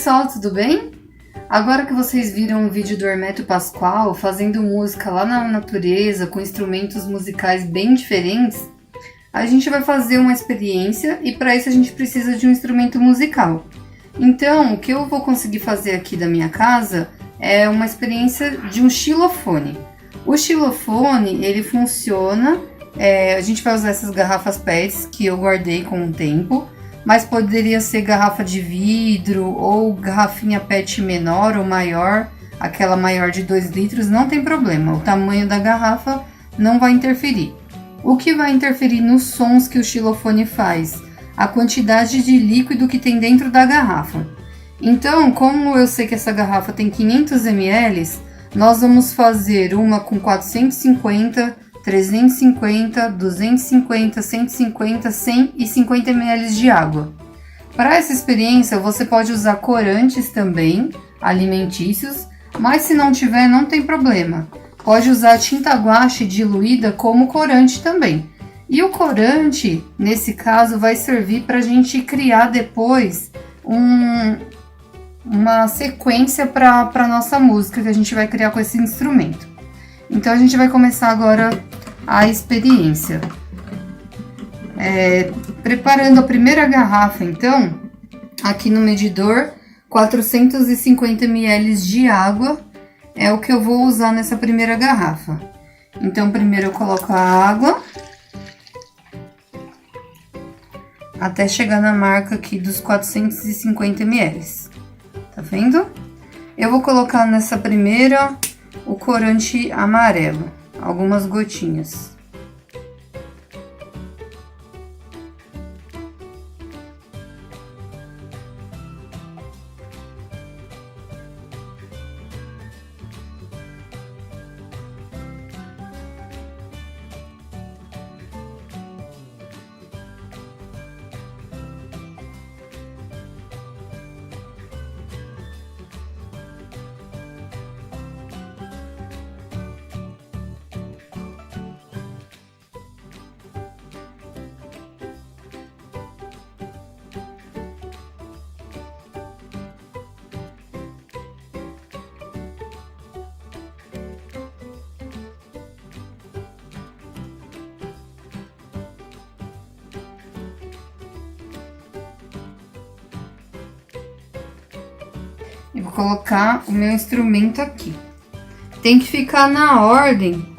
pessoal, tudo bem? Agora que vocês viram o vídeo do Hermeto Pascoal fazendo música lá na natureza com instrumentos musicais bem diferentes, a gente vai fazer uma experiência e para isso a gente precisa de um instrumento musical. Então, o que eu vou conseguir fazer aqui da minha casa é uma experiência de um xilofone. O xilofone, ele funciona, a gente vai usar essas garrafas PETs que eu guardei com o tempo, mas poderia ser garrafa de vidro ou garrafinha PET menor ou maior, aquela maior de 2 litros, não tem problema, o tamanho da garrafa não vai interferir. O que vai interferir nos sons que o xilofone faz? A quantidade de líquido que tem dentro da garrafa. Então, como eu sei que essa garrafa tem 500 ml, nós vamos fazer uma com 450, 350, 250, 150, 100 e 50 ml de água. Para essa experiência, você pode usar corantes também, alimentícios, mas se não tiver, não tem problema. Pode usar tinta guache diluída como corante também. E o corante, nesse caso, vai servir para a gente criar depois uma sequência para a nossa música que a gente vai criar com esse instrumento. Então a gente vai começar agora a experiência. Preparando a primeira garrafa, então, aqui no medidor, 450 ml de água é o que eu vou usar nessa primeira garrafa. Então primeiro eu coloco a água até chegar na marca aqui dos 450 ml. Tá vendo? Eu vou colocar nessa primeira o corante amarelo, algumas gotinhas. E vou colocar o meu instrumento aqui. Tem que ficar na ordem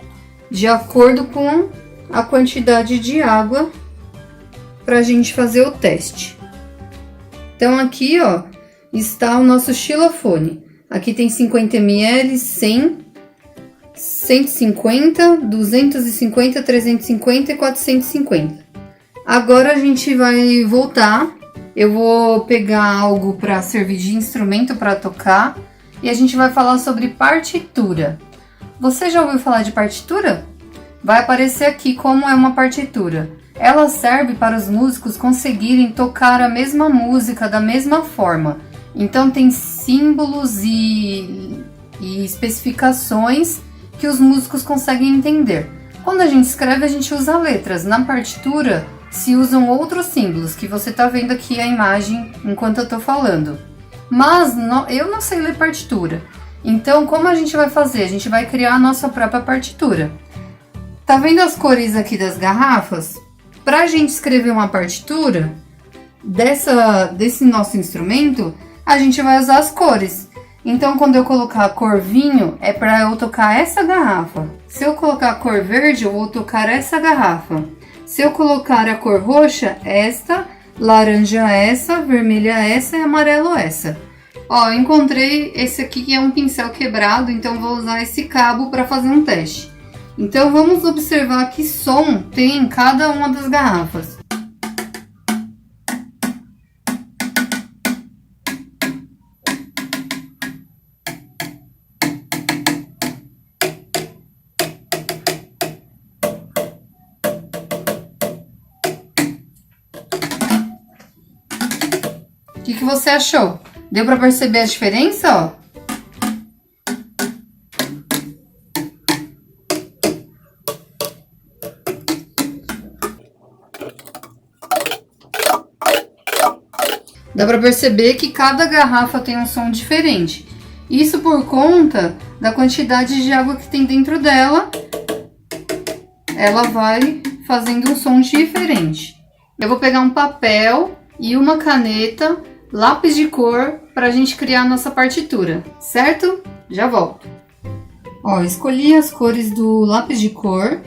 de acordo com a quantidade de água para a gente fazer o teste. Então aqui, ó, está o nosso xilofone. Aqui tem 50 ml, 100, 150, 250, 350 e 450. Agora a gente vai voltar. Eu vou pegar algo para servir de instrumento para tocar e a gente vai falar sobre partitura. Você já ouviu falar de partitura? Vai aparecer aqui como é uma partitura. Ela serve para os músicos conseguirem tocar a mesma música da mesma forma. Então tem símbolos e especificações que os músicos conseguem entender. Quando a gente escreve, a gente usa letras. Na partitura se usam outros símbolos, que você tá vendo aqui a imagem enquanto eu tô falando. Mas eu não sei ler partitura. Então, como a gente vai fazer? A gente vai criar a nossa própria partitura. Tá vendo as cores aqui das garrafas? Pra gente escrever uma partitura desse nosso instrumento, a gente vai usar as cores. Então, quando eu colocar a cor vinho, é para eu tocar essa garrafa. Se eu colocar a cor verde, eu vou tocar essa garrafa. Se eu colocar a cor roxa, esta, laranja essa, vermelha essa e amarelo essa. Ó, eu encontrei esse aqui que é um pincel quebrado, então vou usar esse cabo para fazer um teste. Então vamos observar que som tem em cada uma das garrafas. O que você achou? Deu para perceber a diferença, ó? Dá pra perceber que cada garrafa tem um som diferente. Isso por conta da quantidade de água que tem dentro dela. Ela vai fazendo um som diferente. Eu vou pegar um papel e uma caneta, lápis de cor, pra gente criar a nossa partitura, certo? Já volto. Ó, escolhi as cores do lápis de cor.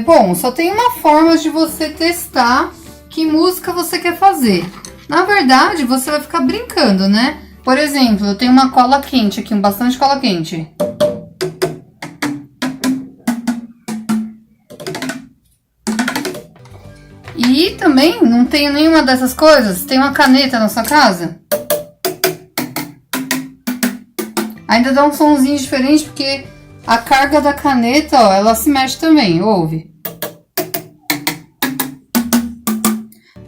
Bom, só tem uma forma de você testar que música você quer fazer. Na verdade, você vai ficar brincando, né? Por exemplo, eu tenho uma cola quente aqui, bastante cola quente. E também não tenho nenhuma dessas coisas. Tem uma caneta na sua casa? Ainda dá um sonzinho diferente porque a carga da caneta, ó, ela se mexe também, ouve?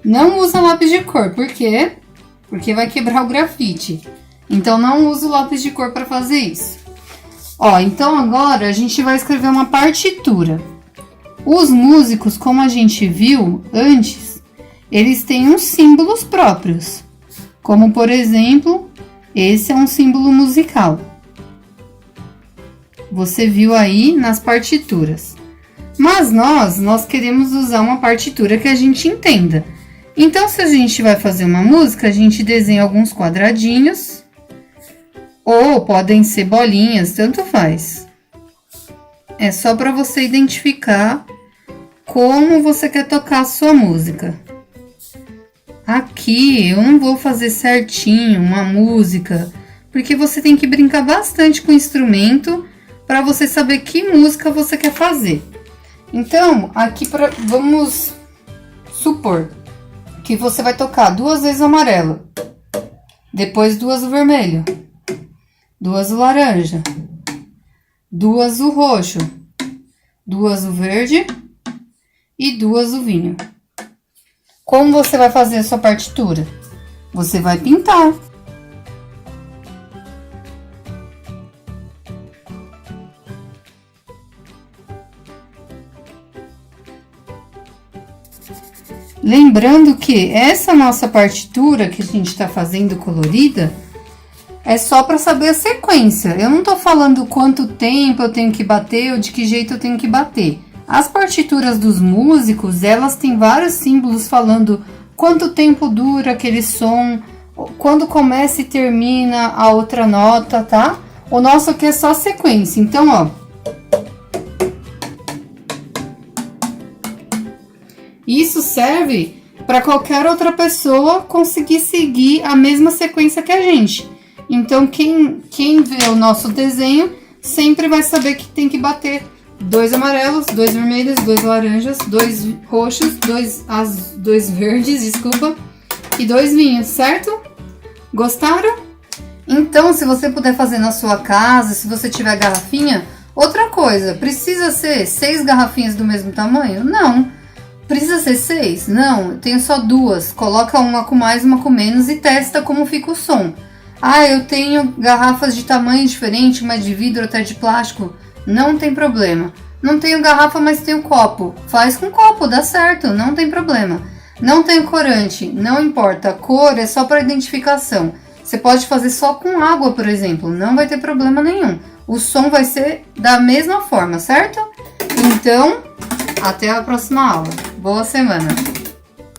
Não usa lápis de cor, por quê? Porque vai quebrar o grafite. Então não usa o lápis de cor para fazer isso. Ó, então agora a gente vai escrever uma partitura. Os músicos, como a gente viu antes, eles têm uns símbolos próprios. Como, por exemplo, esse é um símbolo musical. Você viu aí nas partituras. Mas nós queremos usar uma partitura que a gente entenda. Então, se a gente vai fazer uma música, a gente desenha alguns quadradinhos. Ou podem ser bolinhas, tanto faz. É só para você identificar como você quer tocar a sua música. Aqui eu não vou fazer certinho uma música, porque você tem que brincar bastante com o instrumento para você saber que música você quer fazer. Então, aqui vamos supor que você vai tocar 2 vezes o amarelo, depois 2 o vermelho, 2 o laranja, 2 o roxo, 2 o verde e 2 o vinho. Como você vai fazer a sua partitura? Você vai pintar. Lembrando que essa nossa partitura que a gente está fazendo colorida é só para saber a sequência. Eu não estou falando quanto tempo eu tenho que bater ou de que jeito eu tenho que bater. As partituras dos músicos, elas têm vários símbolos falando quanto tempo dura aquele som, quando começa e termina a outra nota, tá? O nosso aqui é só sequência. Então, ó. Isso serve para qualquer outra pessoa conseguir seguir a mesma sequência que a gente. Então, quem vê o nosso desenho sempre vai saber que tem que bater 2 amarelos, 2 vermelhos, 2 laranjas, 2 roxos, 2 verdes, desculpa, e 2 vinhos, certo? Gostaram? Então, se você puder fazer na sua casa, se você tiver garrafinha, outra coisa, precisa ser 6 garrafinhas do mesmo tamanho? Não. Precisa ser 6? Não, eu tenho só 2. Coloca uma com mais, uma com menos e testa como fica o som. Ah, eu tenho garrafas de tamanho diferente, uma de vidro, outra de plástico. Não tem problema. Não tenho garrafa, mas tenho copo. Faz com copo, dá certo, não tem problema. Não tenho corante, não importa. A cor é só para identificação. Você pode fazer só com água, por exemplo. Não vai ter problema nenhum. O som vai ser da mesma forma, certo? Então, até a próxima aula. Boa semana!